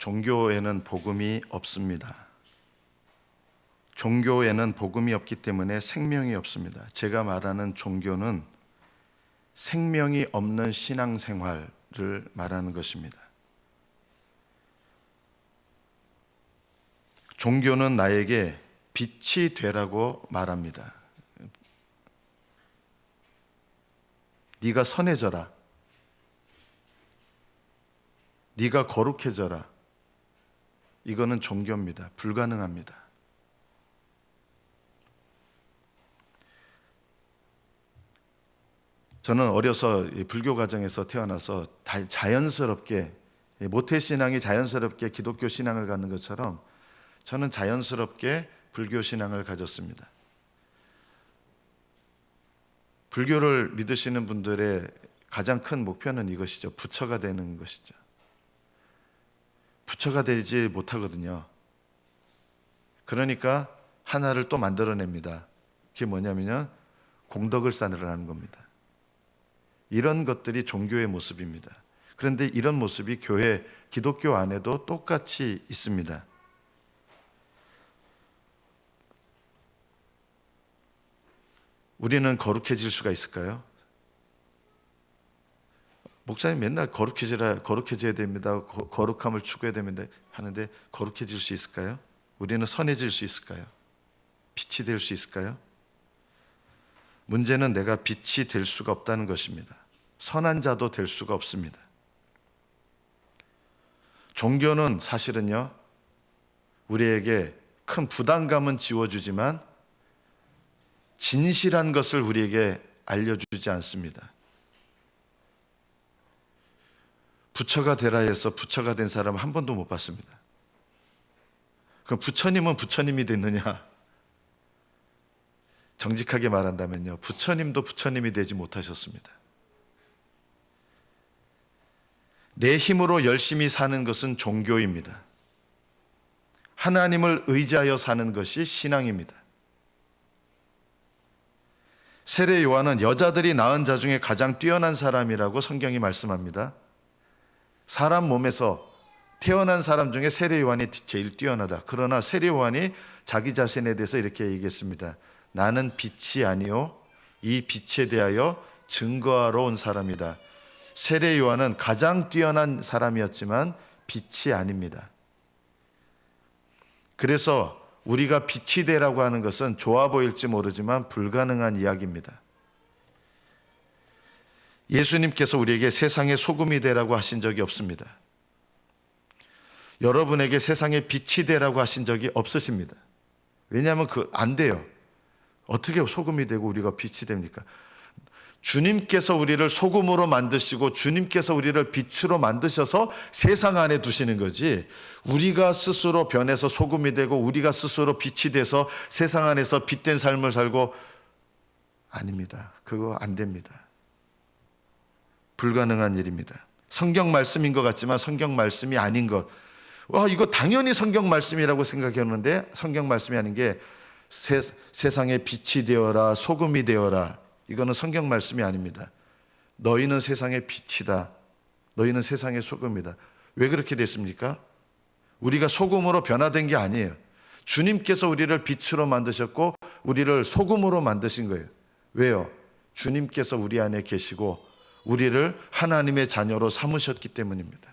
종교에는 복음이 없습니다. 종교에는 복음이 없기 때문에 생명이 없습니다. 제가 말하는 종교는 생명이 없는 신앙생활을 말하는 것입니다. 종교는 나에게 빛이 되라고 말합니다. 네가 선해져라. 네가 거룩해져라. 이거는 종교입니다. 불가능합니다. 저는 어려서 불교 가정에서 태어나서 자연스럽게 모태신앙이 자연스럽게 기독교 신앙을 갖는 것처럼 저는 자연스럽게 불교 신앙을 가졌습니다. 불교를 믿으시는 분들의 가장 큰 목표는 이것이죠. 부처가 되는 것이죠. 부처가 되지 못하거든요. 그러니까 하나를 또 만들어냅니다. 그게 뭐냐면요, 공덕을 쌓으라는 겁니다. 이런 것들이 종교의 모습입니다. 그런데 이런 모습이 교회, 기독교 안에도 똑같이 있습니다. 우리는 거룩해질 수가 있을까요? 목사님 맨날 거룩해져야 됩니다. 거룩함을 추구해야 됩니다. 하는데 거룩해질 수 있을까요? 우리는 선해질 수 있을까요? 빛이 될 수 있을까요? 문제는 내가 빛이 될 수가 없다는 것입니다. 선한 자도 될 수가 없습니다. 종교는 사실은요, 우리에게 큰 부담감은 지워주지만 진실한 것을 우리에게 알려주지 않습니다. 부처가 되라 해서 부처가 된 사람 한 번도 못 봤습니다. 그럼 부처님은 부처님이 됐느냐? 정직하게 말한다면요, 부처님도 부처님이 되지 못하셨습니다. 내 힘으로 열심히 사는 것은 종교입니다. 하나님을 의지하여 사는 것이 신앙입니다. 세례 요한은 여자들이 낳은 자 중에 가장 뛰어난 사람이라고 성경이 말씀합니다. 사람 몸에서 태어난 사람 중에 세례 요한이 제일 뛰어나다. 그러나 세례 요한이 자기 자신에 대해서 이렇게 얘기했습니다. 나는 빛이 아니요 이 빛에 대하여 증거하러 온 사람이다. 세례 요한은 가장 뛰어난 사람이었지만 빛이 아닙니다. 그래서 우리가 빛이 되라고 하는 것은 좋아 보일지 모르지만 불가능한 이야기입니다. 예수님께서 우리에게 세상의 소금이 되라고 하신 적이 없습니다. 여러분에게 세상의 빛이 되라고 하신 적이 없으십니다. 왜냐하면 안 돼요. 어떻게 소금이 되고 우리가 빛이 됩니까? 주님께서 우리를 소금으로 만드시고 주님께서 우리를 빛으로 만드셔서 세상 안에 두시는 거지, 우리가 스스로 변해서 소금이 되고 우리가 스스로 빛이 돼서 세상 안에서 빛된 삶을 살고, 아닙니다. 그거 안 됩니다. 불가능한 일입니다. 성경 말씀인 것 같지만 성경 말씀이 아닌 것. 이거 당연히 성경 말씀이라고 생각했는데 성경 말씀이 아닌 게 세상에 빛이 되어라, 소금이 되어라. 이거는 성경 말씀이 아닙니다. 너희는 세상의 빛이다. 너희는 세상의 소금이다. 왜 그렇게 됐습니까? 우리가 소금으로 변화된 게 아니에요. 주님께서 우리를 빛으로 만드셨고 우리를 소금으로 만드신 거예요. 왜요? 주님께서 우리 안에 계시고 우리를 하나님의 자녀로 삼으셨기 때문입니다.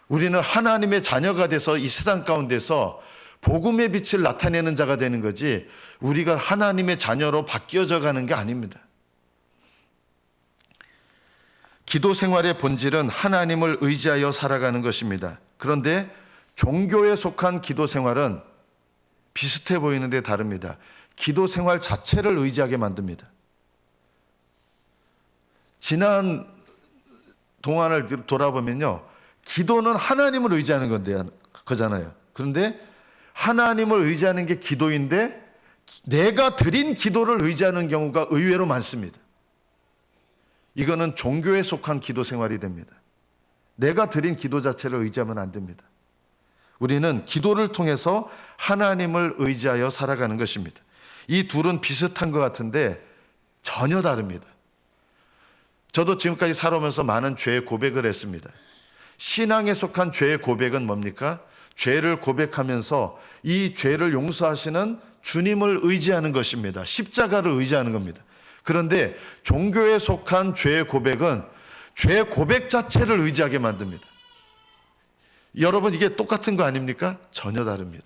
우리는 하나님의 자녀가 돼서 이 세상 가운데서 복음의 빛을 나타내는 자가 되는 거지, 우리가 하나님의 자녀로 바뀌어져 가는 게 아닙니다. 기도 생활의 본질은 하나님을 의지하여 살아가는 것입니다. 그런데 종교에 속한 기도 생활은 비슷해 보이는데 다릅니다. 기도 생활 자체를 의지하게 만듭니다. 지난 동안을 돌아보면요, 기도는 하나님을 의지하는 거잖아요. 그런데 하나님을 의지하는 게 기도인데 내가 드린 기도를 의지하는 경우가 의외로 많습니다. 이거는 종교에 속한 기도 생활이 됩니다. 내가 드린 기도 자체를 의지하면 안 됩니다. 우리는 기도를 통해서 하나님을 의지하여 살아가는 것입니다. 이 둘은 비슷한 것 같은데 전혀 다릅니다. 저도 지금까지 살아오면서 많은 죄의 고백을 했습니다. 신앙에 속한 죄의 고백은 뭡니까? 죄를 고백하면서 이 죄를 용서하시는 주님을 의지하는 것입니다. 십자가를 의지하는 겁니다. 그런데 종교에 속한 죄의 고백은 죄 고백 자체를 의지하게 만듭니다. 여러분, 이게 똑같은 거 아닙니까? 전혀 다릅니다.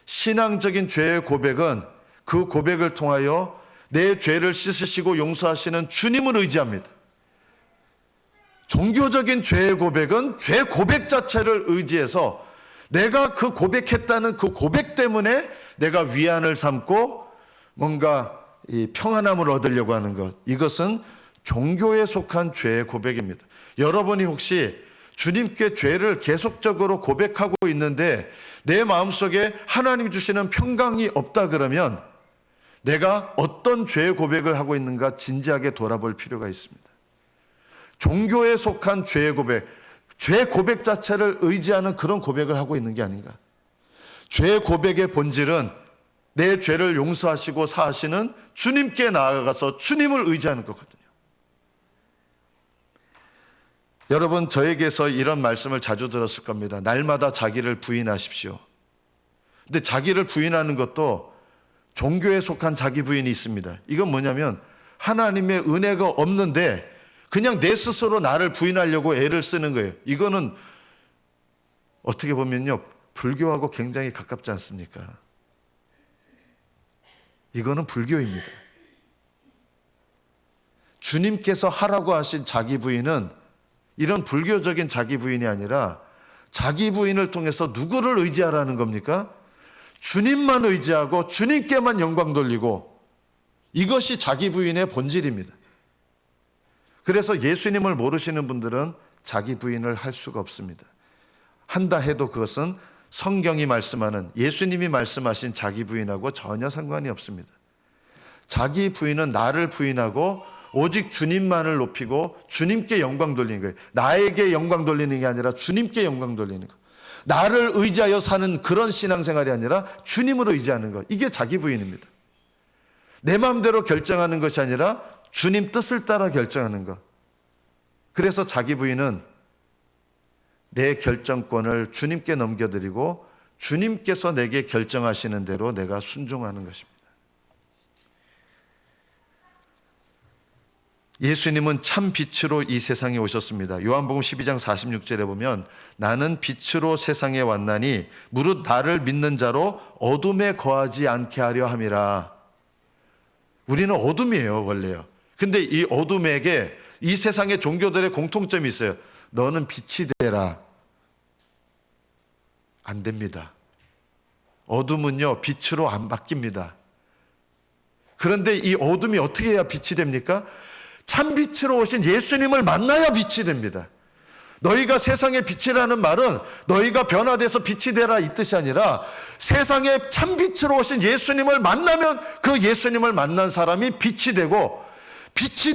신앙적인 죄의 고백은 그 고백을 통하여 내 죄를 씻으시고 용서하시는 주님을 의지합니다. 종교적인 죄의 고백은 죄 고백 자체를 의지해서 내가 그 고백했다는 그 고백 때문에 내가 위안을 삼고 뭔가 이 평안함을 얻으려고 하는 것, 이것은 종교에 속한 죄의 고백입니다. 여러분이 혹시 주님께 죄를 계속적으로 고백하고 있는데 내 마음속에 하나님 주시는 평강이 없다 그러면 내가 어떤 죄의 고백을 하고 있는가 진지하게 돌아볼 필요가 있습니다. 종교에 속한 죄의 고백, 죄 고백 자체를 의지하는 그런 고백을 하고 있는 게 아닌가. 죄 고백의 본질은 내 죄를 용서하시고 사하시는 주님께 나아가서 주님을 의지하는 거거든요. 여러분, 저에게서 이런 말씀을 자주 들었을 겁니다. 날마다 자기를 부인하십시오. 근데 자기를 부인하는 것도 종교에 속한 자기 부인이 있습니다. 이건 뭐냐면 하나님의 은혜가 없는데 그냥 내 스스로 나를 부인하려고 애를 쓰는 거예요. 이거는 어떻게 보면요, 불교하고 굉장히 가깝지 않습니까? 이거는 불교입니다. 주님께서 하라고 하신 자기 부인은 이런 불교적인 자기 부인이 아니라 자기 부인을 통해서 누구를 의지하라는 겁니까? 주님만 의지하고 주님께만 영광 돌리고, 이것이 자기 부인의 본질입니다. 그래서 예수님을 모르시는 분들은 자기 부인을 할 수가 없습니다. 한다 해도 그것은 성경이 말씀하는, 예수님이 말씀하신 자기 부인하고 전혀 상관이 없습니다. 자기 부인은 나를 부인하고 오직 주님만을 높이고 주님께 영광 돌리는 거예요. 나에게 영광 돌리는 게 아니라 주님께 영광 돌리는 거. 나를 의지하여 사는 그런 신앙생활이 아니라 주님을 의지하는 것. 이게 자기 부인입니다. 내 마음대로 결정하는 것이 아니라 주님 뜻을 따라 결정하는 것. 그래서 자기 부인은 내 결정권을 주님께 넘겨드리고 주님께서 내게 결정하시는 대로 내가 순종하는 것입니다. 예수님은 참 빛으로 이 세상에 오셨습니다. 요한복음 12장 46절에 보면 나는 빛으로 세상에 왔나니 무릇 나를 믿는 자로 어둠에 거하지 않게 하려 함이라. 우리는 어둠이에요, 원래요. 근데 이 어둠에게 이 세상의 종교들의 공통점이 있어요. 너는 빛이 되라. 안 됩니다. 어둠은요, 빛으로 안 바뀝니다. 그런데 이 어둠이 어떻게 해야 빛이 됩니까? 참 빛으로 오신 예수님을 만나야 빛이 됩니다. 너희가 세상의 빛이라는 말은 너희가 변화돼서 빛이 되라 이 뜻이 아니라 세상에 참 빛으로 오신 예수님을 만나면 그 예수님을 만난 사람이 빛이 되고, 빛이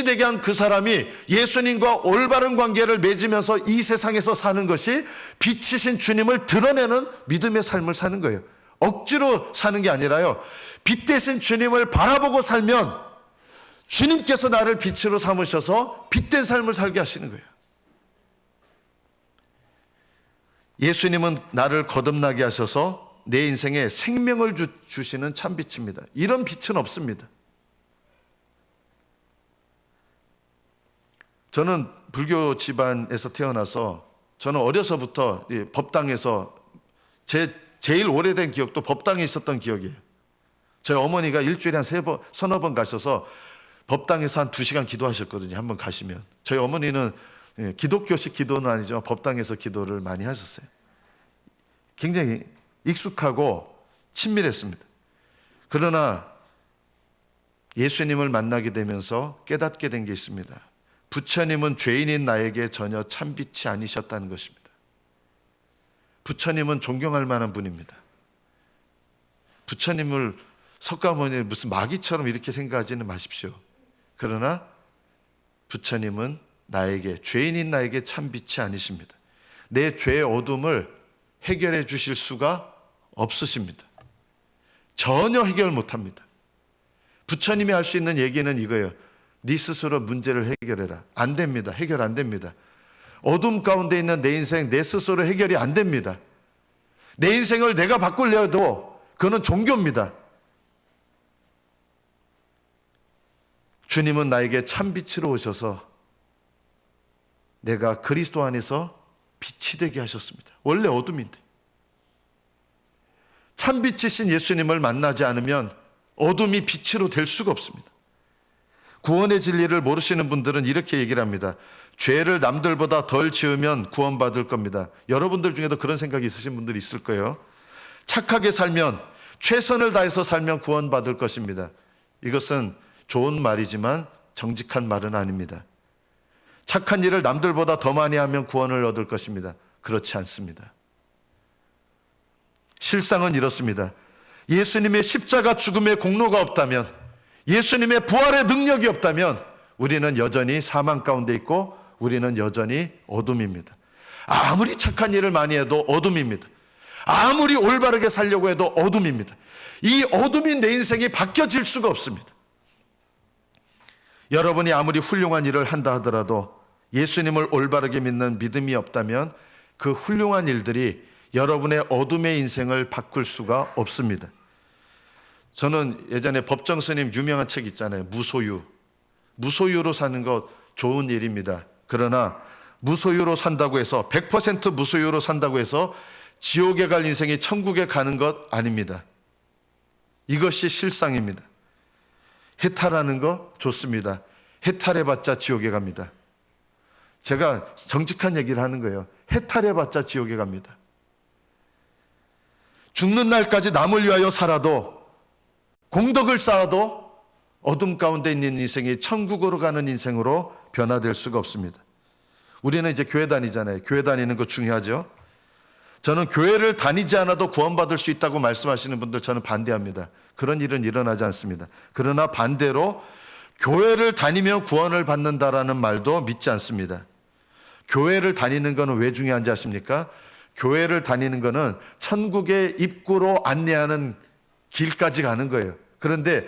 되게 한 그 사람이 예수님과 올바른 관계를 맺으면서 이 세상에서 사는 것이 빛이신 주님을 드러내는 믿음의 삶을 사는 거예요. 억지로 사는 게 아니라요, 빛 대신 주님을 바라보고 살면 주님께서 나를 빛으로 삼으셔서 빛된 삶을 살게 하시는 거예요. 예수님은 나를 거듭나게 하셔서 내 인생에 생명을 주시는 참 빛입니다. 이런 빛은 없습니다. 저는 불교 집안에서 태어나서 저는 어려서부터 법당에서 제일 오래된 기억도 법당에 있었던 기억이에요. 저희 어머니가 일주일에 한 서너 번 가셔서 법당에서 한 2시간 기도하셨거든요. 한번 가시면. 저희 어머니는 기독교식 기도는 아니지만 법당에서 기도를 많이 하셨어요. 굉장히 익숙하고 친밀했습니다. 그러나 예수님을 만나게 되면서 깨닫게 된 게 있습니다. 부처님은 죄인인 나에게 전혀 참빛이 아니셨다는 것입니다. 부처님은 존경할 만한 분입니다. 부처님을 석가모니를 무슨 마귀처럼 이렇게 생각하지는 마십시오. 그러나 부처님은 나에게, 죄인인 나에게 참빛이 아니십니다. 내 죄의 어둠을 해결해 주실 수가 없으십니다. 전혀 해결 못합니다. 부처님이 할 수 있는 얘기는 이거예요. 네 스스로 문제를 해결해라. 안 됩니다. 해결 안 됩니다. 어둠 가운데 있는 내 인생, 내 스스로 해결이 안 됩니다. 내 인생을 내가 바꾸려 해도 그거는 종교입니다. 주님은 나에게 참빛으로 오셔서 내가 그리스도 안에서 빛이 되게 하셨습니다. 원래 어둠인데. 참빛이신 예수님을 만나지 않으면 어둠이 빛으로 될 수가 없습니다. 구원의 진리를 모르시는 분들은 이렇게 얘기를 합니다. 죄를 남들보다 덜 지으면 구원받을 겁니다. 여러분들 중에도 그런 생각이 있으신 분들이 있을 거예요. 착하게 살면, 최선을 다해서 살면 구원받을 것입니다. 이것은 좋은 말이지만 정직한 말은 아닙니다. 착한 일을 남들보다 더 많이 하면 구원을 얻을 것입니다. 그렇지 않습니다. 실상은 이렇습니다. 예수님의 십자가 죽음의 공로가 없다면, 예수님의 부활의 능력이 없다면 우리는 여전히 사망 가운데 있고 우리는 여전히 어둠입니다. 아무리 착한 일을 많이 해도 어둠입니다. 아무리 올바르게 살려고 해도 어둠입니다. 이 어둠인 내 인생이 바뀌어질 수가 없습니다. 여러분이 아무리 훌륭한 일을 한다 하더라도 예수님을 올바르게 믿는 믿음이 없다면 그 훌륭한 일들이 여러분의 어둠의 인생을 바꿀 수가 없습니다. 저는 예전에 법정 스님 유명한 책 있잖아요. 무소유. 무소유로 사는 것 좋은 일입니다. 그러나 무소유로 산다고 해서 100% 무소유로 산다고 해서 지옥에 갈 인생이 천국에 가는 것 아닙니다. 이것이 실상입니다. 해탈하는 거 좋습니다. 해탈해봤자 지옥에 갑니다. 제가 정직한 얘기를 하는 거예요. 해탈해봤자 지옥에 갑니다. 죽는 날까지 남을 위하여 살아도, 공덕을 쌓아도 어둠 가운데 있는 인생이 천국으로 가는 인생으로 변화될 수가 없습니다. 우리는 이제 교회 다니잖아요. 교회 다니는 거 중요하죠. 저는 교회를 다니지 않아도 구원받을 수 있다고 말씀하시는 분들 저는 반대합니다. 그런 일은 일어나지 않습니다. 그러나 반대로 교회를 다니면 구원을 받는다라는 말도 믿지 않습니다. 교회를 다니는 것은 왜 중요한지 아십니까? 교회를 다니는 것은 천국의 입구로 안내하는 길까지 가는 거예요. 그런데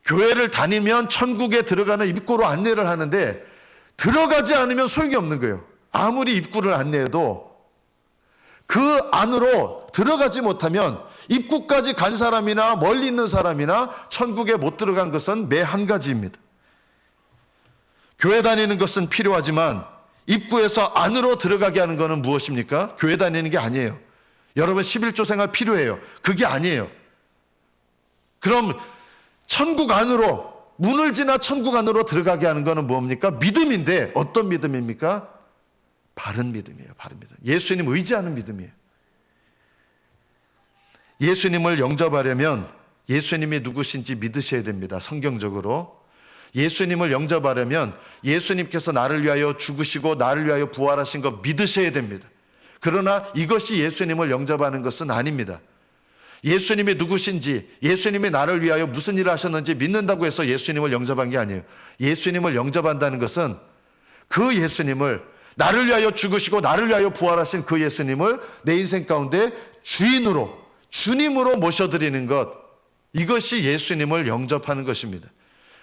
교회를 다니면 천국에 들어가는 입구로 안내를 하는데 들어가지 않으면 소용이 없는 거예요. 아무리 입구를 안내해도 그 안으로 들어가지 못하면 입구까지 간 사람이나 멀리 있는 사람이나 천국에 못 들어간 것은 매 한 가지입니다. 교회 다니는 것은 필요하지만 입구에서 안으로 들어가게 하는 것은 무엇입니까? 교회 다니는 게 아니에요. 여러분 11조 생활 필요해요. 그게 아니에요. 그럼 천국 안으로, 문을 지나 천국 안으로 들어가게 하는 것은 뭡니까? 믿음인데 어떤 믿음입니까? 바른 믿음이에요. 바른 믿음. 예수님 의지하는 믿음이에요. 예수님을 영접하려면 예수님이 누구신지 믿으셔야 됩니다. 성경적으로. 예수님을 영접하려면 예수님께서 나를 위하여 죽으시고 나를 위하여 부활하신 거 믿으셔야 됩니다. 그러나 이것이 예수님을 영접하는 것은 아닙니다. 예수님이 누구신지, 예수님이 나를 위하여 무슨 일을 하셨는지 믿는다고 해서 예수님을 영접한 게 아니에요. 예수님을 영접한다는 것은 그 예수님을, 나를 위하여 죽으시고 나를 위하여 부활하신 그 예수님을 내 인생 가운데 주인으로, 주님으로 모셔드리는 것, 이것이 예수님을 영접하는 것입니다.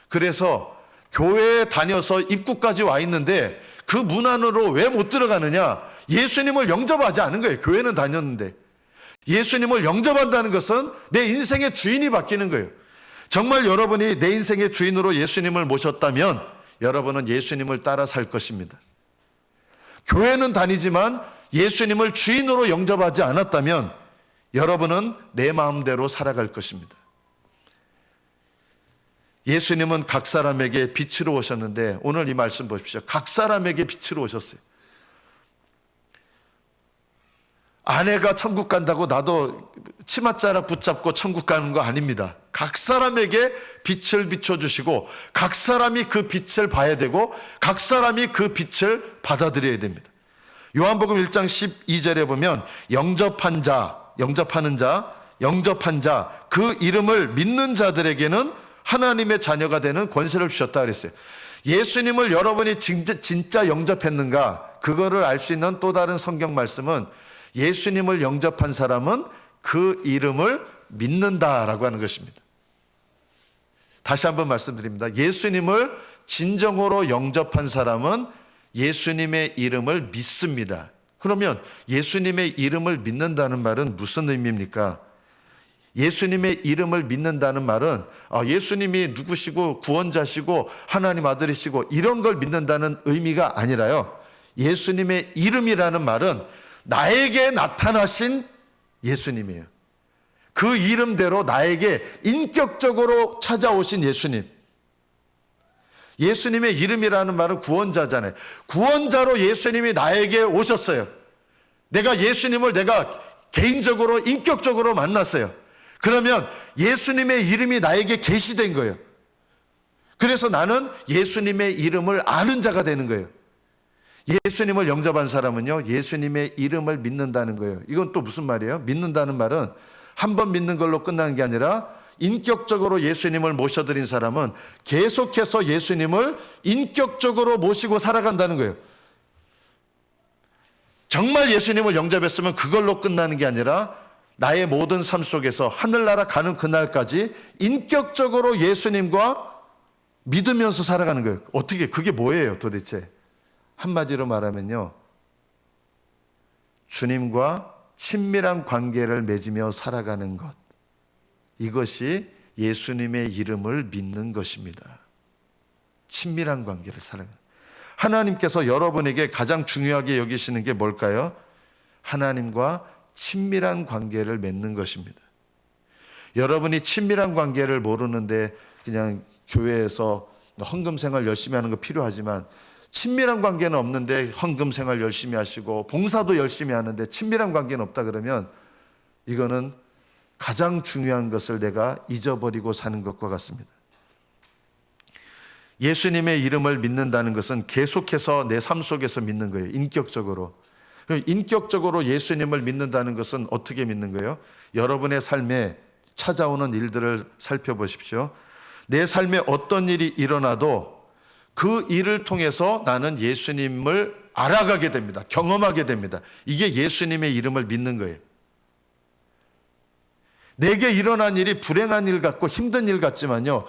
그래서 교회에 다녀서 입구까지 와 있는데 그 문 안으로 왜 못 들어가느냐? 예수님을 영접하지 않은 거예요. 교회는 다녔는데. 예수님을 영접한다는 것은 내 인생의 주인이 바뀌는 거예요. 정말 여러분이 내 인생의 주인으로 예수님을 모셨다면 여러분은 예수님을 따라 살 것입니다. 교회는 다니지만 예수님을 주인으로 영접하지 않았다면 여러분은 내 마음대로 살아갈 것입니다. 예수님은 각 사람에게 빛으로 오셨는데 오늘 이 말씀 보십시오. 각 사람에게 빛으로 오셨어요. 아내가 천국 간다고 나도 치맛자락 붙잡고 천국 가는 거 아닙니다. 각 사람에게 빛을 비춰주시고 각 사람이 그 빛을 봐야 되고 각 사람이 그 빛을 받아들여야 됩니다. 요한복음 1장 12절에 보면 영접한 자, 그 이름을 믿는 자들에게는 하나님의 자녀가 되는 권세를 주셨다 그랬어요. 예수님을 여러분이 진짜 영접했는가? 그거를 알 수 있는 또 다른 성경 말씀은 예수님을 영접한 사람은 그 이름을 믿는다라고 하는 것입니다. 다시 한번 말씀드립니다. 예수님을 진정으로 영접한 사람은 예수님의 이름을 믿습니다. 그러면 예수님의 이름을 믿는다는 말은 무슨 의미입니까? 예수님의 이름을 믿는다는 말은 예수님이 누구시고 구원자시고 하나님 아들이시고 이런 걸 믿는다는 의미가 아니라요. 예수님의 이름이라는 말은 나에게 나타나신 예수님이에요. 그 이름대로 나에게 인격적으로 찾아오신 예수님. 예수님의 이름이라는 말은 구원자잖아요. 구원자로 예수님이 나에게 오셨어요. 내가 예수님을 내가 개인적으로 인격적으로 만났어요. 그러면 예수님의 이름이 나에게 계시된 거예요. 그래서 나는 예수님의 이름을 아는 자가 되는 거예요. 예수님을 영접한 사람은요, 예수님의 이름을 믿는다는 거예요. 이건 또 무슨 말이에요? 믿는다는 말은 한 번 믿는 걸로 끝나는 게 아니라 인격적으로 예수님을 모셔드린 사람은 계속해서 예수님을 인격적으로 모시고 살아간다는 거예요. 정말 예수님을 영접했으면 그걸로 끝나는 게 아니라 나의 모든 삶 속에서 하늘나라 가는 그날까지 인격적으로 예수님과 믿으면서 살아가는 거예요. 어떻게, 그게 뭐예요 도대체? 한마디로 말하면요, 주님과 친밀한 관계를 맺으며 살아가는 것, 이것이 예수님의 이름을 믿는 것입니다. 친밀한 관계를 살아가는. 하나님께서 여러분에게 가장 중요하게 여기시는 게 뭘까요? 하나님과 친밀한 관계를 맺는 것입니다. 여러분이 친밀한 관계를 모르는데 그냥 교회에서 헌금 생활 열심히 하는 거 필요하지만 친밀한 관계는 없는데 헌금 생활 열심히 하시고 봉사도 열심히 하는데 친밀한 관계는 없다 그러면 이거는 가장 중요한 것을 내가 잊어버리고 사는 것과 같습니다. 예수님의 이름을 믿는다는 것은 계속해서 내 삶 속에서 믿는 거예요. 인격적으로. 인격적으로 예수님을 믿는다는 것은 어떻게 믿는 거예요? 여러분의 삶에 찾아오는 일들을 살펴보십시오. 내 삶에 어떤 일이 일어나도 그 일을 통해서 나는 예수님을 알아가게 됩니다. 경험하게 됩니다. 이게 예수님의 이름을 믿는 거예요. 내게 일어난 일이 불행한 일 같고 힘든 일 같지만요,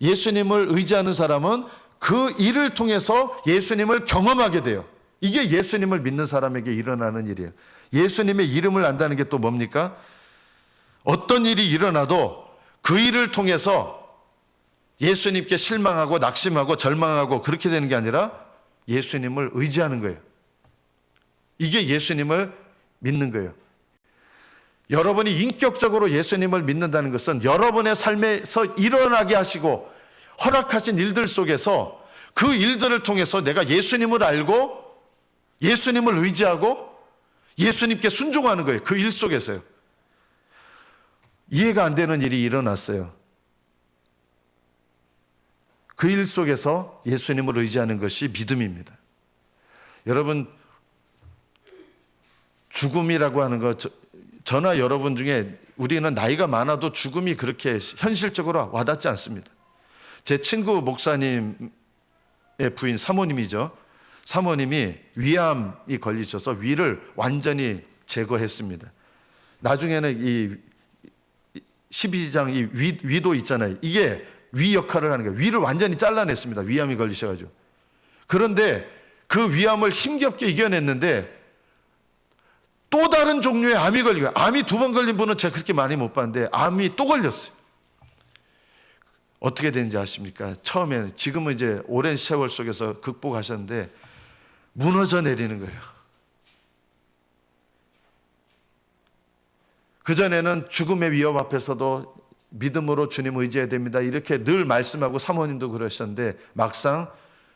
예수님을 의지하는 사람은 그 일을 통해서 예수님을 경험하게 돼요. 이게 예수님을 믿는 사람에게 일어나는 일이에요. 예수님의 이름을 안다는 게 또 뭡니까? 어떤 일이 일어나도 그 일을 통해서 예수님께 실망하고 낙심하고 절망하고 그렇게 되는 게 아니라 예수님을 의지하는 거예요. 이게 예수님을 믿는 거예요. 여러분이 인격적으로 예수님을 믿는다는 것은 여러분의 삶에서 일어나게 하시고 허락하신 일들 속에서 그 일들을 통해서 내가 예수님을 알고 예수님을 의지하고 예수님께 순종하는 거예요. 그 일 속에서요. 이해가 안 되는 일이 일어났어요. 그 일 속에서 예수님을 의지하는 것이 믿음입니다. 여러분, 죽음이라고 하는 것, 저나 여러분 중에 우리는 나이가 많아도 죽음이 그렇게 현실적으로 와닿지 않습니다. 제 친구 목사님의 부인 사모님이죠. 사모님이 위암이 걸리셔서 위를 완전히 제거했습니다. 나중에는 이 12장 이 위도 있잖아요. 이게 위 역할을 하는 거예요. 위를 완전히 잘라냈습니다. 위암이 걸리셔가지고. 그런데 그 위암을 힘겹게 이겨냈는데 또 다른 종류의 암이 걸리고, 암이 2번 걸린 분은 제가 그렇게 많이 못 봤는데 암이 또 걸렸어요. 어떻게 되는지 아십니까? 처음에는, 지금은 이제 오랜 세월 속에서 극복하셨는데 무너져 내리는 거예요. 그전에는 죽음의 위협 앞에서도 믿음으로 주님 의지해야 됩니다, 이렇게 늘 말씀하고 사모님도 그러셨는데 막상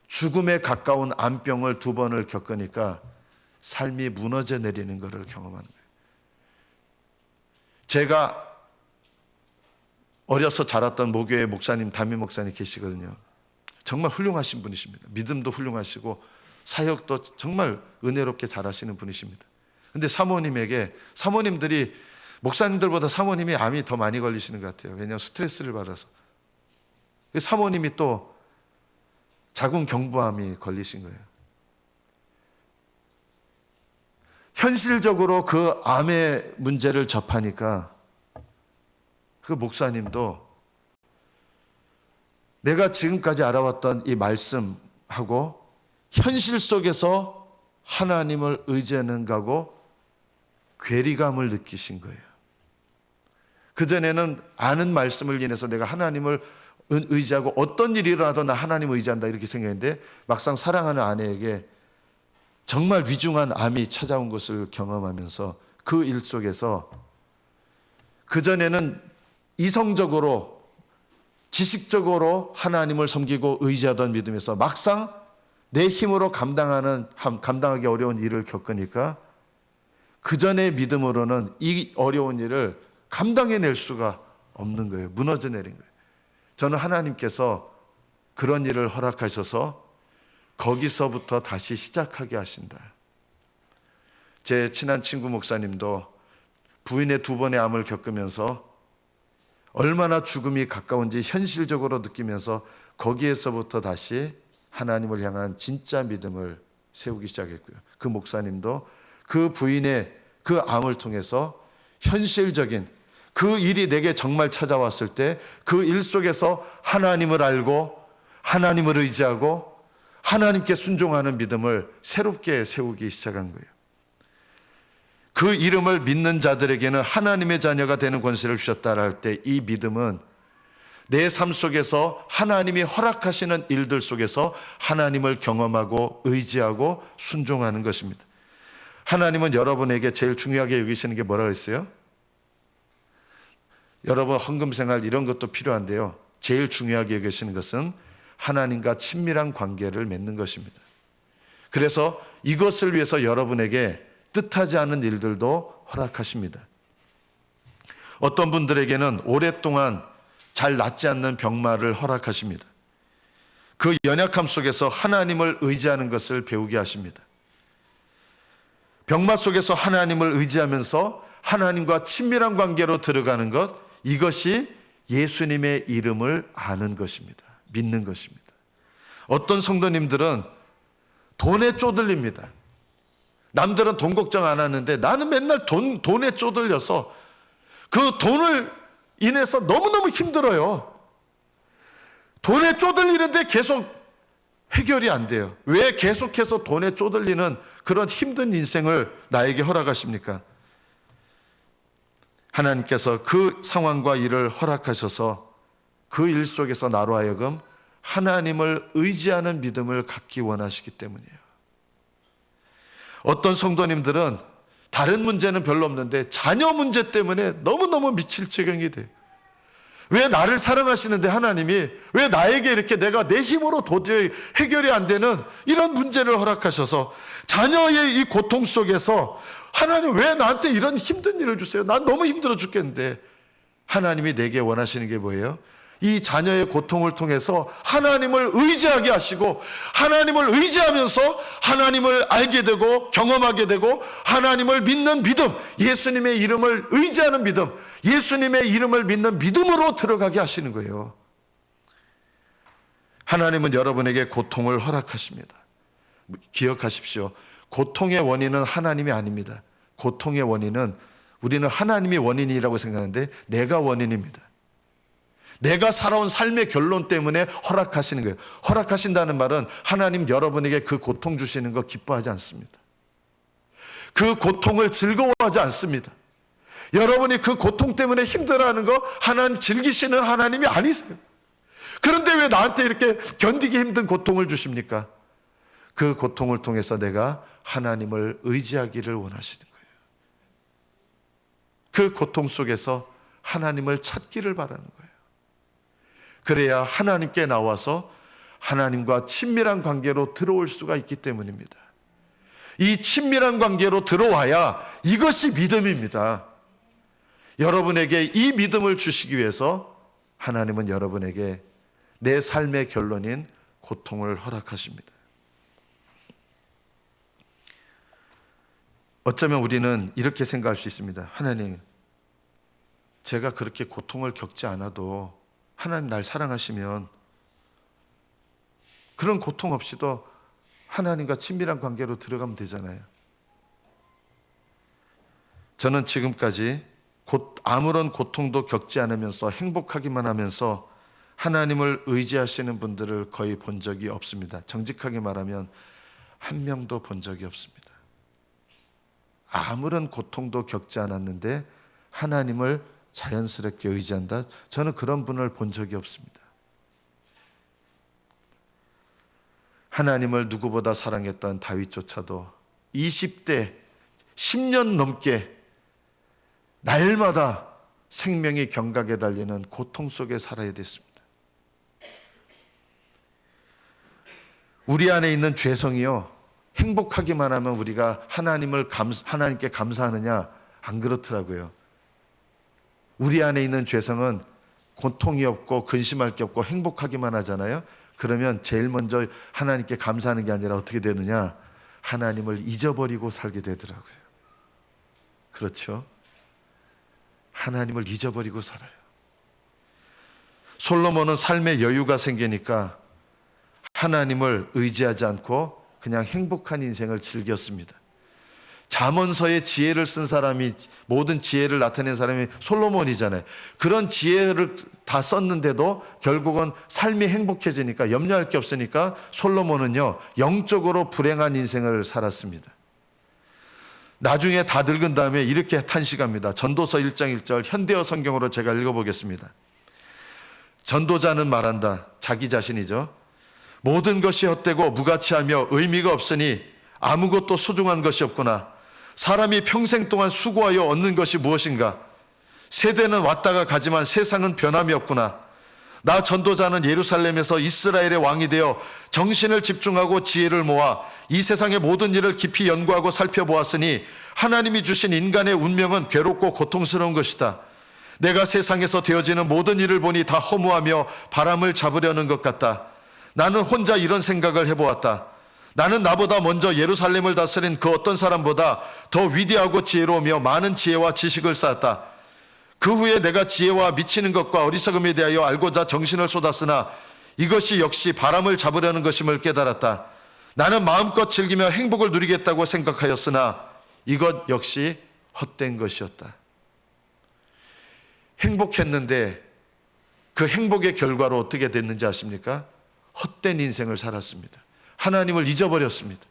죽음에 가까운 암병을 2번을 겪으니까 삶이 무너져 내리는 것을 경험하는 거예요. 제가 어려서 자랐던 모교회 목사님, 담임 목사님 계시거든요. 정말 훌륭하신 분이십니다. 믿음도 훌륭하시고 사역도 정말 은혜롭게 잘하시는 분이십니다. 근데 사모님들이 목사님들보다 사모님이 암이 더 많이 걸리시는 것 같아요. 왜냐하면 스트레스를 받아서. 사모님이 또 자궁경부암이 걸리신 거예요. 현실적으로 그 암의 문제를 접하니까 그 목사님도 내가 지금까지 알아왔던 이 말씀하고 현실 속에서 하나님을 의지하는가고 괴리감을 느끼신 거예요. 그전에는 아는 말씀을 인해서 내가 하나님을 의지하고 어떤 일이 일어나도 나 하나님을 의지한다 이렇게 생각했는데 막상 사랑하는 아내에게 정말 위중한 암이 찾아온 것을 경험하면서 그 일 속에서 그전에는 이성적으로 지식적으로 하나님을 섬기고 의지하던 믿음에서 막상 내 힘으로 감당하기 어려운 일을 겪으니까 그전의 믿음으로는 이 어려운 일을 감당해낼 수가 없는 거예요. 무너져 내린 거예요. 저는 하나님께서 그런 일을 허락하셔서 거기서부터 다시 시작하게 하신다. 제 친한 친구 목사님도 부인의 2번의 암을 겪으면서 얼마나 죽음이 가까운지 현실적으로 느끼면서 거기에서부터 다시 하나님을 향한 진짜 믿음을 세우기 시작했고요. 그 목사님도 그 부인의 그 암을 통해서 현실적인 그 일이 내게 정말 찾아왔을 때 그 일 속에서 하나님을 알고 하나님을 의지하고 하나님께 순종하는 믿음을 새롭게 세우기 시작한 거예요. 그 이름을 믿는 자들에게는 하나님의 자녀가 되는 권세를 주셨다 할 때 이 믿음은 내 삶 속에서 하나님이 허락하시는 일들 속에서 하나님을 경험하고 의지하고 순종하는 것입니다. 하나님은 여러분에게 제일 중요하게 여기시는 게 뭐라고 했어요? 여러분 헌금 생활 이런 것도 필요한데요. 제일 중요하게 여기시는 것은 하나님과 친밀한 관계를 맺는 것입니다. 그래서 이것을 위해서 여러분에게 뜻하지 않은 일들도 허락하십니다. 어떤 분들에게는 오랫동안 잘 낫지 않는 병마를 허락하십니다. 그 연약함 속에서 하나님을 의지하는 것을 배우게 하십니다. 병마 속에서 하나님을 의지하면서 하나님과 친밀한 관계로 들어가는 것, 이것이 예수님의 이름을 아는 것입니다. 믿는 것입니다. 어떤 성도님들은 돈에 쪼들립니다. 남들은 돈 걱정 안 하는데 나는 맨날 돈에 쪼들려서 그 돈을 인해서 너무너무 힘들어요. 돈에 쪼들리는데 계속 해결이 안 돼요. 왜 계속해서 돈에 쪼들리는 그런 힘든 인생을 나에게 허락하십니까? 하나님께서 그 상황과 일을 허락하셔서 그 일 속에서 나로 하여금 하나님을 의지하는 믿음을 갖기 원하시기 때문이에요. 어떤 성도님들은 다른 문제는 별로 없는데 자녀 문제 때문에 너무너무 미칠 지경이 돼요. 왜 나를 사랑하시는데 하나님이 왜 나에게 이렇게 내가 내 힘으로 도저히 해결이 안 되는 이런 문제를 허락하셔서 자녀의 이 고통 속에서 하나님 왜 나한테 이런 힘든 일을 주세요? 난 너무 힘들어 죽겠는데 하나님이 내게 원하시는 게 뭐예요? 이 자녀의 고통을 통해서 하나님을 의지하게 하시고 하나님을 의지하면서 하나님을 알게 되고 경험하게 되고 하나님을 믿는 믿음, 예수님의 이름을 의지하는 믿음, 예수님의 이름을 믿는 믿음으로 들어가게 하시는 거예요. 하나님은 여러분에게 고통을 허락하십니다. 기억하십시오. 고통의 원인은 하나님이 아닙니다. 고통의 원인은 우리는 하나님이 원인이라고 생각하는데 내가 원인입니다. 내가 살아온 삶의 결론 때문에 허락하시는 거예요. 허락하신다는 말은 하나님 여러분에게 그 고통 주시는 거 기뻐하지 않습니다. 그 고통을 즐거워하지 않습니다. 여러분이 그 고통 때문에 힘들어하는 거 하나님 즐기시는 하나님이 아니세요. 그런데 왜 나한테 이렇게 견디기 힘든 고통을 주십니까? 그 고통을 통해서 내가 하나님을 의지하기를 원하시는 거예요. 그 고통 속에서 하나님을 찾기를 바라는 거예요. 그래야 하나님께 나와서 하나님과 친밀한 관계로 들어올 수가 있기 때문입니다. 이 친밀한 관계로 들어와야 이것이 믿음입니다. 여러분에게 이 믿음을 주시기 위해서 하나님은 여러분에게 내 삶의 결론인 고통을 허락하십니다. 어쩌면 우리는 이렇게 생각할 수 있습니다. 하나님, 제가 그렇게 고통을 겪지 않아도 하나님 날 사랑하시면 그런 고통 없이도 하나님과 친밀한 관계로 들어가면 되잖아요. 저는 지금까지 아무런 고통도 겪지 않으면서 행복하기만 하면서 하나님을 의지하시는 분들을 거의 본 적이 없습니다. 정직하게 말하면 한 명도 본 적이 없습니다. 아무런 고통도 겪지 않았는데 하나님을 자연스럽게 의지한다? 저는 그런 분을 본 적이 없습니다. 하나님을 누구보다 사랑했던 다윗조차도 20대 10년 넘게 날마다 생명이 경각에 달리는 고통 속에 살아야 됐습니다. 우리 안에 있는 죄성이요, 행복하기만 하면 우리가 하나님께 감사하느냐? 안 그렇더라고요. 우리 안에 있는 죄성은 고통이 없고 근심할 게 없고 행복하기만 하잖아요. 그러면 제일 먼저 하나님께 감사하는 게 아니라 어떻게 되느냐? 하나님을 잊어버리고 살게 되더라고요. 그렇죠? 하나님을 잊어버리고 살아요. 솔로몬은 삶의 여유가 생기니까 하나님을 의지하지 않고 그냥 행복한 인생을 즐겼습니다. 잠언서에 지혜를 쓴 사람이, 모든 지혜를 나타낸 사람이 솔로몬이잖아요. 그런 지혜를 다 썼는데도 결국은 삶이 행복해지니까, 염려할 게 없으니까 솔로몬은요, 영적으로 불행한 인생을 살았습니다. 나중에 다 늙은 다음에 이렇게 탄식합니다. 전도서 1장 1절 현대어 성경으로 제가 읽어보겠습니다. 전도자는 말한다. 자기 자신이죠. 모든 것이 헛되고 무가치하며 의미가 없으니 아무것도 소중한 것이 없구나. 사람이 평생 동안 수고하여 얻는 것이 무엇인가? 세대는 왔다가 가지만 세상은 변함이 없구나. 나 전도자는 예루살렘에서 이스라엘의 왕이 되어 정신을 집중하고 지혜를 모아 이 세상의 모든 일을 깊이 연구하고 살펴보았으니 하나님이 주신 인간의 운명은 괴롭고 고통스러운 것이다. 내가 세상에서 되어지는 모든 일을 보니 다 허무하며 바람을 잡으려는 것 같다. 나는 혼자 이런 생각을 해보았다. 나는 나보다 먼저 예루살렘을 다스린 그 어떤 사람보다 더 위대하고 지혜로우며 많은 지혜와 지식을 쌓았다. 그 후에 내가 지혜와 미치는 것과 어리석음에 대하여 알고자 정신을 쏟았으나 이것이 역시 바람을 잡으려는 것임을 깨달았다. 나는 마음껏 즐기며 행복을 누리겠다고 생각하였으나 이것 역시 헛된 것이었다. 행복했는데 그 행복의 결과로 어떻게 됐는지 아십니까? 헛된 인생을 살았습니다. 하나님을 잊어버렸습니다.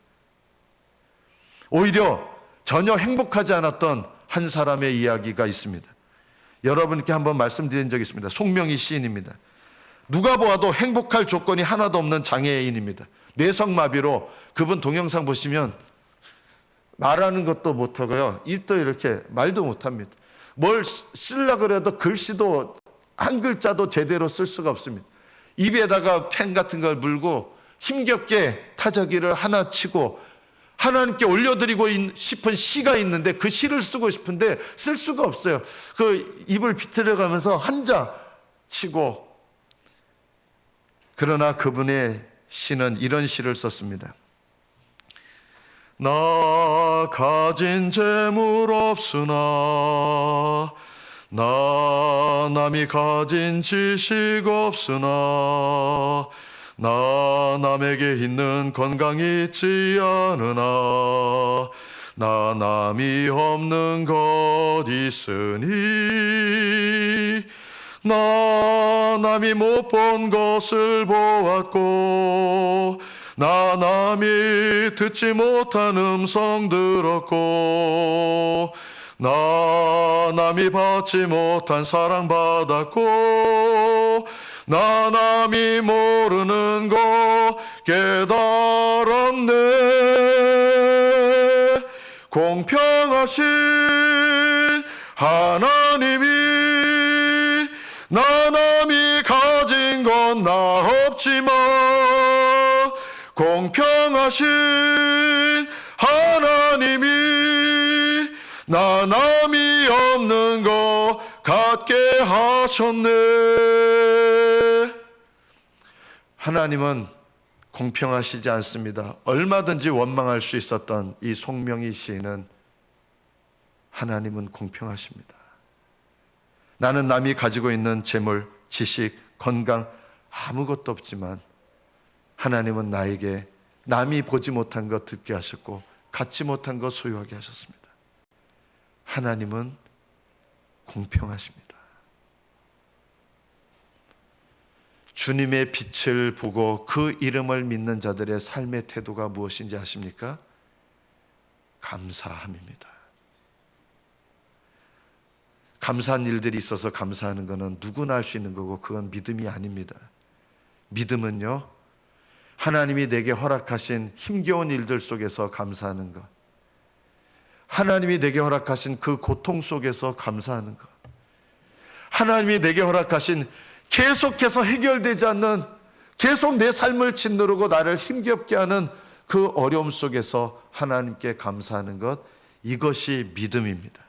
오히려 전혀 행복하지 않았던 한 사람의 이야기가 있습니다. 여러분께 한번 말씀드린 적이 있습니다. 송명희 시인입니다. 누가 보아도 행복할 조건이 하나도 없는 장애인입니다. 뇌성마비로 그분 동영상 보시면 말하는 것도 못하고요, 입도 이렇게 말도 못합니다. 뭘 쓰려고 그래도 글씨도 한 글자도 제대로 쓸 수가 없습니다. 입에다가 펜 같은 걸 물고 힘겹게 타자기를 하나 치고 하나님께 올려드리고 싶은 시가 있는데 그 시를 쓰고 싶은데 쓸 수가 없어요. 그 입을 비틀어가면서 한자 치고. 그러나 그분의 시는 이런 시를 썼습니다. 나 가진 재물 없으나 나 남이 가진 지식 없으나 나 남에게 있는 건강 있지 않으나 나 남이 없는 것 있으니 나 남이 못 본 것을 보았고 나 남이 듣지 못한 음성 들었고 나 남이 받지 못한 사랑 받았고 나 남이 모르는 거 깨달았네. 공평하신 하나님이 나 남이 가진 건 나 없지만 공평하신 하나님이 나 남이 없는 거 갖게 하셨네. 하나님은 공평하시지 않습니다. 얼마든지 원망할 수 있었던 이 송명희 시인은 하나님은 공평하십니다. 나는 남이 가지고 있는 재물, 지식, 건강 아무것도 없지만 하나님은 나에게 남이 보지 못한 것 듣게 하셨고 갖지 못한 것 소유하게 하셨습니다. 하나님은 공평하십니다. 주님의 빛을 보고 그 이름을 믿는 자들의 삶의 태도가 무엇인지 아십니까? 감사함입니다. 감사한 일들이 있어서 감사하는 것은 누구나 할 수 있는 거고 그건 믿음이 아닙니다. 믿음은요, 하나님이 내게 허락하신 힘겨운 일들 속에서 감사하는 것, 하나님이 내게 허락하신 그 고통 속에서 감사하는 것, 하나님이 내게 허락하신 계속해서 해결되지 않는, 계속 내 삶을 짓누르고 나를 힘겹게 하는 그 어려움 속에서 하나님께 감사하는 것, 이것이 믿음입니다.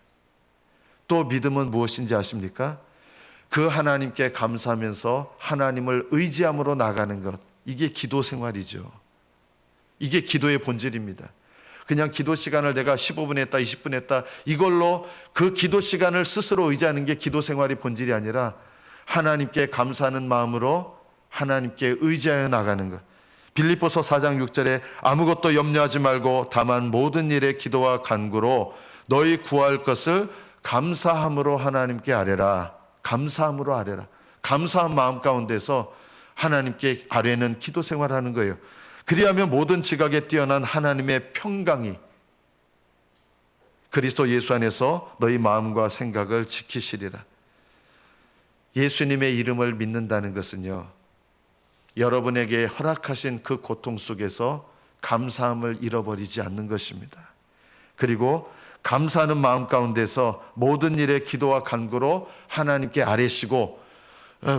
또 믿음은 무엇인지 아십니까? 그 하나님께 감사하면서 하나님을 의지함으로 나가는 것, 이게 기도 생활이죠. 이게 기도의 본질입니다. 그냥 기도 시간을 내가 15분 했다, 20분 했다, 이걸로 그 기도 시간을 스스로 의지하는 게 기도 생활의 본질이 아니라 하나님께 감사하는 마음으로 하나님께 의지하여 나가는 것. 빌립보서 4장 6절에 아무것도 염려하지 말고 다만 모든 일에 기도와 간구로 너희 구할 것을 감사함으로 하나님께 아뢰라. 감사함으로 아뢰라. 감사한 마음 가운데서 하나님께 아뢰는 기도 생활하는 거예요. 그리하면 모든 지각에 뛰어난 하나님의 평강이 그리스도 예수 안에서 너희 마음과 생각을 지키시리라. 예수님의 이름을 믿는다는 것은요, 여러분에게 허락하신 그 고통 속에서 감사함을 잃어버리지 않는 것입니다. 그리고 감사하는 마음 가운데서 모든 일에 기도와 간구로 하나님께 아뢰시고,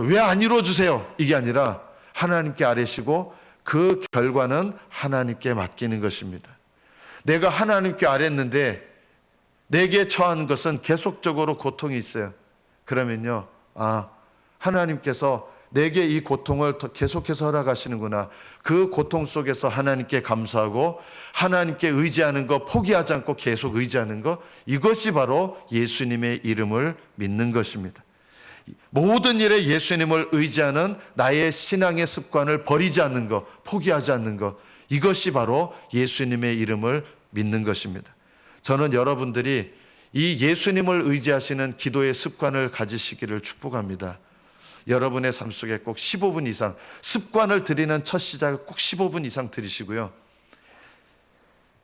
왜 안 이루어주세요? 이게 아니라 하나님께 아뢰시고 그 결과는 하나님께 맡기는 것입니다. 내가 하나님께 아뢰는데 내게 처한 것은 계속적으로 고통이 있어요. 그러면요, 하나님께서 내게 이 고통을 더 계속해서 허락하시는구나. 그 고통 속에서 하나님께 감사하고 하나님께 의지하는 것, 포기하지 않고 계속 의지하는 것, 이것이 바로 예수님의 이름을 믿는 것입니다. 모든 일에 예수님을 의지하는 나의 신앙의 습관을 버리지 않는 것, 포기하지 않는 것, 이것이 바로 예수님의 이름을 믿는 것입니다. 저는 여러분들이 이 예수님을 의지하시는 기도의 습관을 가지시기를 축복합니다. 여러분의 삶 속에 꼭 15분 이상, 습관을 들이는 첫 시작을 꼭 15분 이상 들이시고요,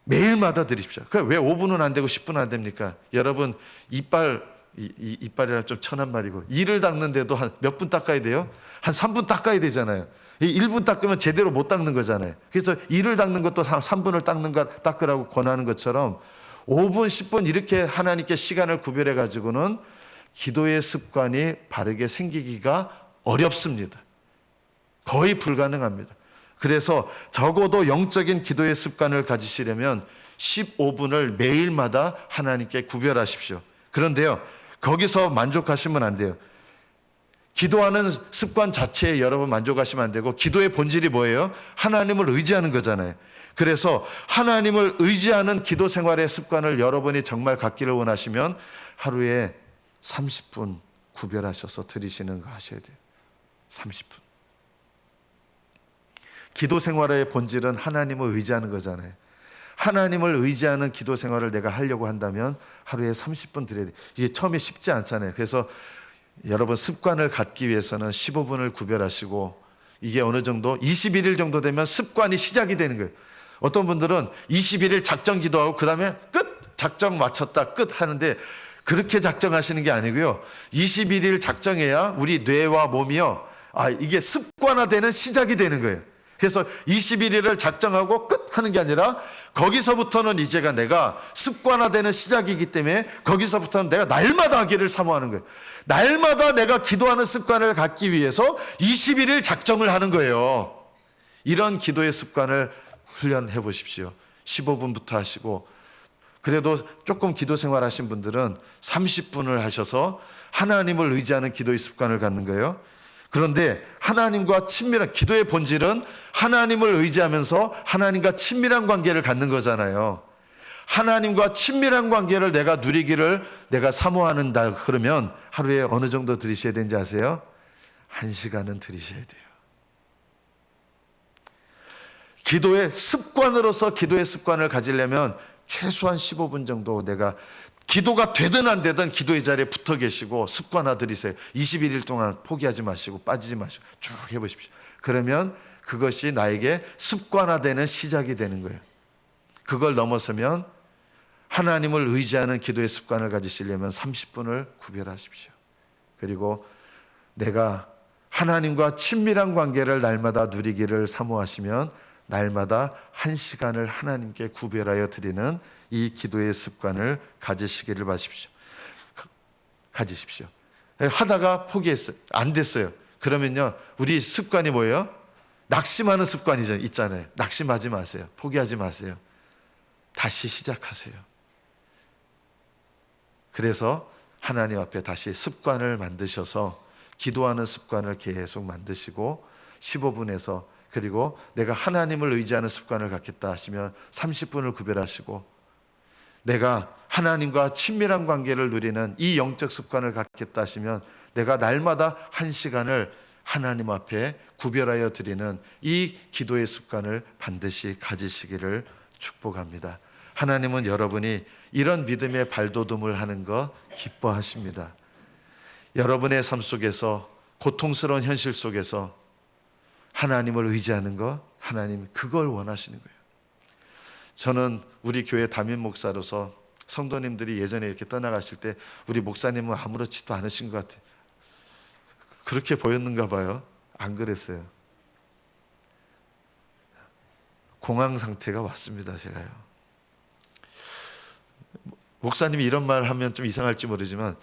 매일마다 들이십시오. 왜 5분은 안 되고 10분은 안 됩니까? 여러분 이빨이라 좀 천한 말이고, 이를 닦는데도 한 몇 분 닦아야 돼요? 한 3분 닦아야 되잖아요. 1분 닦으면 제대로 못 닦는 거잖아요. 그래서 이를 닦는 것도 3분을 닦으라고 권하는 것처럼 5분, 10분 이렇게 하나님께 시간을 구별해 가지고는 기도의 습관이 바르게 생기기가 어렵습니다. 거의 불가능합니다. 그래서 적어도 영적인 기도의 습관을 가지시려면 15분을 매일마다 하나님께 구별하십시오. 그런데요, 거기서 만족하시면 안 돼요. 기도하는 습관 자체에 여러분 만족하시면 안 되고, 기도의 본질이 뭐예요? 하나님을 의지하는 거잖아요. 그래서 하나님을 의지하는 기도 생활의 습관을 여러분이 정말 갖기를 원하시면 하루에 30분 구별하셔서 드리시는 거 하셔야 돼요. 30분. 기도 생활의 본질은 하나님을 의지하는 거잖아요. 하나님을 의지하는 기도 생활을 내가 하려고 한다면 하루에 30분 드려야 돼요. 이게 처음에 쉽지 않잖아요. 그래서 여러분 습관을 갖기 위해서는 15분을 구별하시고, 이게 어느 정도 21일 정도 되면 습관이 시작이 되는 거예요. 어떤 분들은 21일 작정 기도하고 그 다음에 끝! 작정 마쳤다 끝 하는데, 그렇게 작정하시는 게 아니고요, 21일 작정해야 우리 뇌와 몸이요, 이게 습관화되는 시작이 되는 거예요. 그래서 21일을 작정하고 끝 하는 게 아니라 거기서부터는 이제가 내가 습관화되는 시작이기 때문에 거기서부터는 내가 날마다 하기를 사모하는 거예요. 날마다 내가 기도하는 습관을 갖기 위해서 21일 작정을 하는 거예요. 이런 기도의 습관을 훈련해 보십시오. 15분부터 하시고, 그래도 조금 기도 생활 하신 분들은 30분을 하셔서 하나님을 의지하는 기도의 습관을 갖는 거예요. 그런데 하나님과 친밀한 기도의 본질은 하나님을 의지하면서 하나님과 친밀한 관계를 갖는 거잖아요. 하나님과 친밀한 관계를 내가 누리기를 내가 사모하는다 그러면 하루에 어느 정도 들이셔야 되는지 아세요? 1시간은 들이셔야 돼요. 기도의 습관으로서 기도의 습관을 가지려면 최소한 15분 정도 내가 기도가 되든 안 되든 기도의 자리에 붙어 계시고 습관화 들이세요. 21일 동안 포기하지 마시고 빠지지 마시고 쭉 해보십시오. 그러면 그것이 나에게 습관화되는 시작이 되는 거예요. 그걸 넘어서면 하나님을 의지하는 기도의 습관을 가지시려면 30분을 구별하십시오. 그리고 내가 하나님과 친밀한 관계를 날마다 누리기를 사모하시면 날마다 1시간을 하나님께 구별하여 드리는 이 기도의 습관을 가지시기를 가지십시오. 하다가 포기했어요. 안 됐어요. 그러면요, 우리 습관이 뭐예요? 낙심하는 습관이 있잖아요. 낙심하지 마세요. 포기하지 마세요. 다시 시작하세요. 그래서 하나님 앞에 다시 습관을 만드셔서 기도하는 습관을 계속 만드시고 15분에서 그리고 내가 하나님을 의지하는 습관을 갖겠다 하시면 30분을 구별하시고 내가 하나님과 친밀한 관계를 누리는 이 영적 습관을 갖겠다 하시면 내가 날마다 1시간을 하나님 앞에 구별하여 드리는 이 기도의 습관을 반드시 가지시기를 축복합니다. 하나님은 여러분이 이런 믿음의 발돋움을 하는 거 기뻐하십니다. 여러분의 삶 속에서 고통스러운 현실 속에서 하나님을 의지하는 거, 하나님 그걸 원하시는 거예요. 저는 우리 교회 담임 목사로서 성도님들이 예전에 이렇게 떠나가실 때 우리 목사님은 아무렇지도 않으신 것 같아요. 그렇게 보였는가 봐요. 안 그랬어요. 공황 상태가 왔습니다. 제가요. 목사님이 이런 말 하면 좀 이상할지 모르지만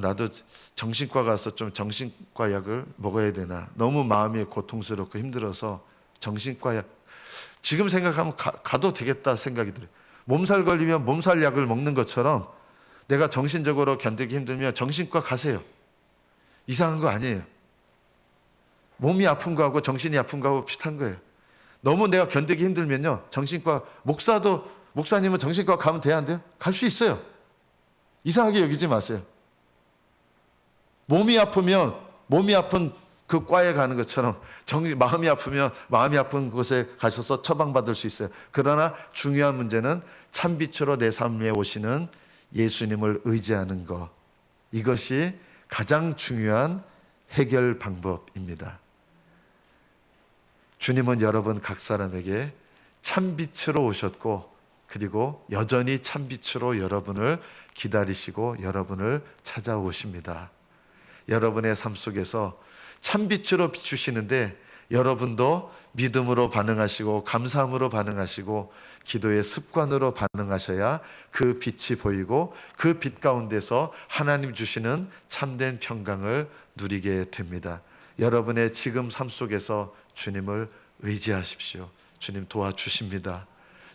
나도 정신과 가서 좀 정신과 약을 먹어야 되나, 너무 마음이 고통스럽고 힘들어서 정신과 약, 지금 생각하면 가도 되겠다 생각이 들어요. 몸살 걸리면 몸살 약을 먹는 것처럼 내가 정신적으로 견디기 힘들면 정신과 가세요. 이상한 거 아니에요. 몸이 아픈 거하고 정신이 아픈 거하고 비슷한 거예요. 너무 내가 견디기 힘들면요, 정신과, 목사님은 정신과 가면 돼야 안 돼요? 갈 수 있어요. 이상하게 여기지 마세요. 몸이 아프면 몸이 아픈 그 과에 가는 것처럼 마음이 아프면 마음이 아픈 곳에 가셔서 처방받을 수 있어요. 그러나 중요한 문제는 참빛으로 내 삶에 오시는 예수님을 의지하는 것, 이것이 가장 중요한 해결 방법입니다. 주님은 여러분 각 사람에게 참빛으로 오셨고 그리고 여전히 참빛으로 여러분을 기다리시고 여러분을 찾아오십니다. 여러분의 삶 속에서 참빛으로 비추시는데 여러분도 믿음으로 반응하시고 감사함으로 반응하시고 기도의 습관으로 반응하셔야 그 빛이 보이고 그 빛 가운데서 하나님 주시는 참된 평강을 누리게 됩니다. 여러분의 지금 삶 속에서 주님을 의지하십시오. 주님 도와주십니다.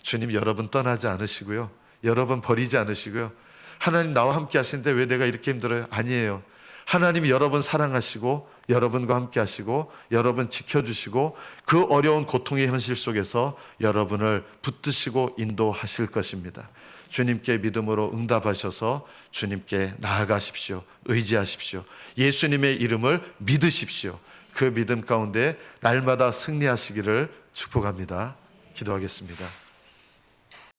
주님 여러분 떠나지 않으시고요. 여러분 버리지 않으시고요. 하나님 나와 함께 하시는데 왜 내가 이렇게 힘들어요? 아니에요. 하나님이 여러분 사랑하시고 여러분과 함께 하시고 여러분 지켜주시고 그 어려운 고통의 현실 속에서 여러분을 붙드시고 인도하실 것입니다. 주님께 믿음으로 응답하셔서 주님께 나아가십시오. 의지하십시오. 예수님의 이름을 믿으십시오. 그 믿음 가운데 날마다 승리하시기를 축복합니다. 기도하겠습니다.